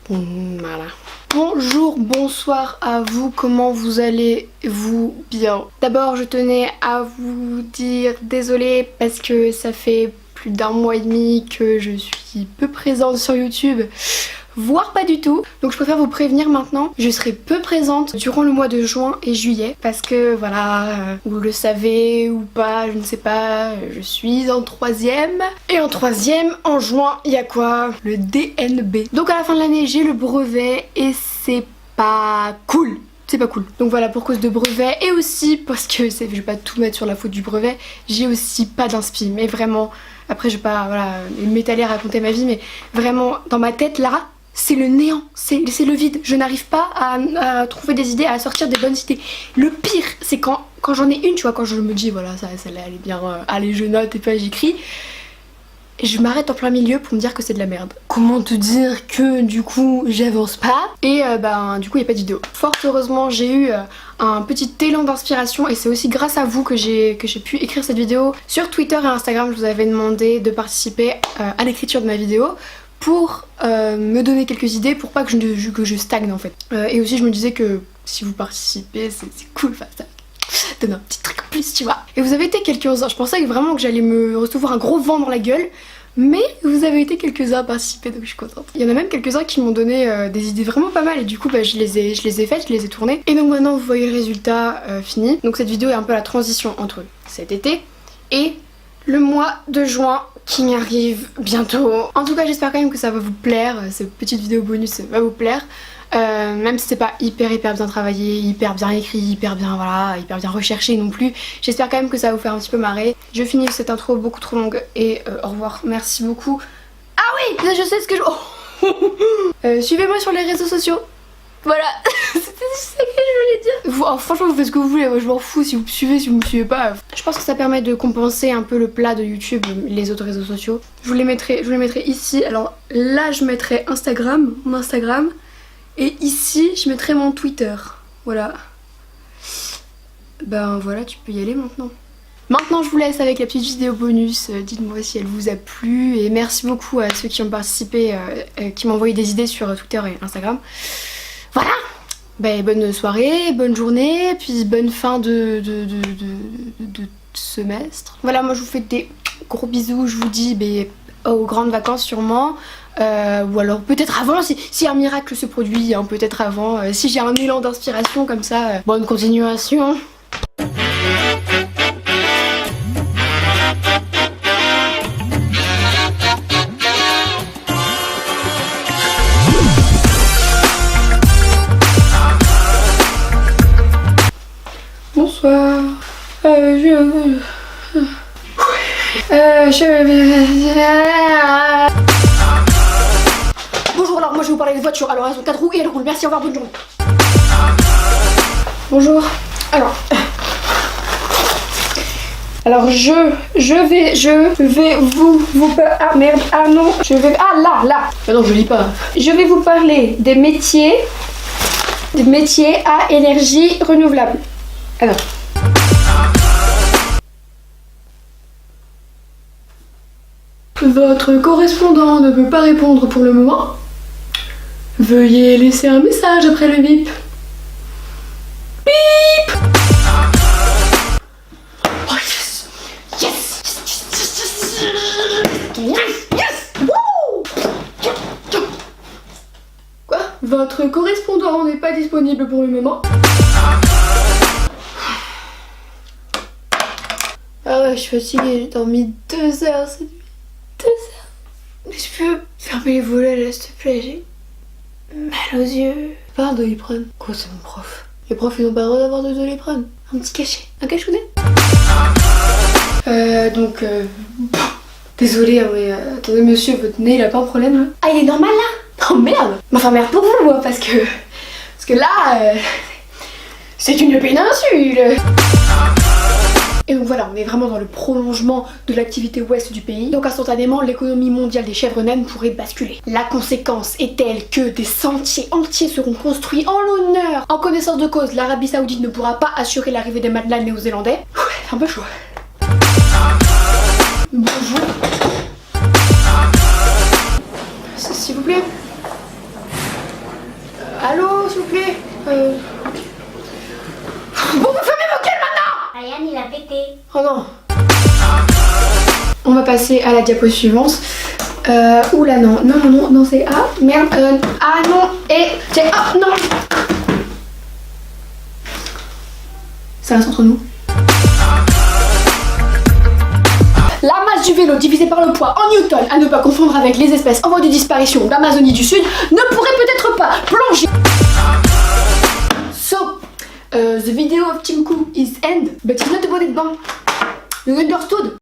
Voilà. Bonjour, bonsoir à vous, comment vous allez-vous bien? D'abord je tenais à vous dire désolée parce que ça fait plus d'un mois et demi que je suis peu présente sur YouTube, voire pas du tout. Donc je préfère vous prévenir maintenant, je serai peu présente durant le mois de juin et juillet parce que voilà, vous le savez ou pas, je ne sais pas, je suis en troisième. Et en troisième, en juin, il y a quoi? Le DNB. Donc à la fin de l'année, j'ai le brevet et c'est pas cool. C'est pas cool. Donc voilà, pour cause de brevet et aussi parce que je vais pas tout mettre sur la faute du brevet, j'ai aussi pas d'inspi. Mais vraiment, après je vais pas m'étaler à raconter ma vie, mais vraiment dans ma tête là, c'est le néant, c'est le vide. Je n'arrive pas à trouver des idées, à sortir des bonnes idées. Le pire, c'est quand j'en ai une, tu vois, quand je me dis voilà, celle-là elle est bien, allez je note et puis j'écris. Et je m'arrête en plein milieu pour me dire que c'est de la merde. Comment te dire que du coup j'avance pas et du coup il n'y a pas de vidéo. Fort heureusement j'ai eu un petit élan d'inspiration et c'est aussi grâce à vous que j'ai pu écrire cette vidéo. Sur Twitter et Instagram je vous avais demandé de participer à l'écriture de ma vidéo pour me donner quelques idées pour pas que je stagne en fait. Et aussi je me disais que si vous participez c'est cool, enfin, ça donne un petit truc en plus tu vois. Et vous avez été quelques-uns, je pensais vraiment que j'allais me recevoir un gros vent dans la gueule, mais vous avez été quelques-uns à participer donc je suis contente. Il y en a même quelques-uns qui m'ont donné des idées vraiment pas mal et du coup je les ai faites, je les ai tournées. Et donc maintenant vous voyez le résultat fini. Donc cette vidéo est un peu la transition entre cet été et le mois de juin qui arrive bientôt. En tout cas j'espère quand même que ça va vous plaire, cette petite vidéo bonus va vous plaire. Même si c'est pas hyper bien travaillé, hyper bien écrit, hyper bien recherché non plus, j'espère quand même que ça va vous faire un petit peu marrer. Je finis cette intro beaucoup trop longue et au revoir, merci beaucoup. Ah oui, là je sais ce que je... suivez-moi sur les réseaux sociaux. Voilà, c'était ça que je voulais dire. Franchement vous faites ce que vous voulez, moi je m'en fous si vous me suivez, si vous me suivez pas. Je pense que ça permet de compenser un peu le plat de YouTube, les autres réseaux sociaux. Je vous les mettrai ici, alors là je mettrai mon Instagram. Et ici, je mettrai mon Twitter. Voilà. Ben voilà, tu peux y aller maintenant. Maintenant, je vous laisse avec la petite vidéo bonus. Dites-moi si elle vous a plu. Et merci beaucoup à ceux qui ont participé, qui m'ont envoyé des idées sur Twitter et Instagram. Voilà. Ben, bonne soirée, bonne journée, puis bonne fin de semestre. Voilà, moi je vous fais des gros bisous. Je vous dis aux grandes vacances sûrement. Ou alors peut-être avant si un miracle se produit, hein, peut-être avant, si j'ai un élan d'inspiration comme ça, bonne continuation. Bonsoir. Bonjour, alors moi je vais vous parler des voitures. Alors elles ont 4 roues et elles roulent. Merci, au revoir, bonne journée. Bonjour. Alors je vais vous ah merde, ah non, là. Ah non, je lis pas. Je vais vous parler des métiers à énergie renouvelable. Alors. Votre correspondant ne peut pas répondre pour le moment. Veuillez laisser un message après le bip. Bip. Oh yes. Yes. Woo. Quoi? Votre correspondant n'est pas disponible pour le moment. Ah ouais, je suis fatiguée, j'ai dormi 2 heures cette nuit. 2 heures. Je peux fermer les volets là, s'il te plaît, j'ai mal aux yeux. Pas un Doliprane. Quoi, c'est mon prof? Les profs ils ont pas le droit d'avoir de Doliprane. Un petit cachet, un cachounet. Désolée, hein, mais attendez monsieur, votre nez il a pas un problème là? Ah, il est normal là? Oh merde. Enfin merde pour vous, moi, parce que là, c'est une péninsule. Et donc voilà, on est vraiment dans le prolongement de l'activité ouest du pays. Donc instantanément, l'économie mondiale des chèvres naines pourrait basculer. La conséquence est telle que des sentiers entiers seront construits en l'honneur. En connaissance de cause, l'Arabie Saoudite ne pourra pas assurer l'arrivée des Madeleines néo-zélandais. C'est un peu chaud. Bonjour. S'il vous plaît. On va passer à la diapo suivante. Oula non c'est A, merde, ah non, et c'est A, non. Ça reste entre nous. La masse du vélo divisée par le poids en newton, à ne pas confondre avec les espèces en voie de disparition d'Amazonie du Sud, ne pourrait peut-être pas plonger. So, the video of Tim Cook is end, but it's not about it, bang. You understood?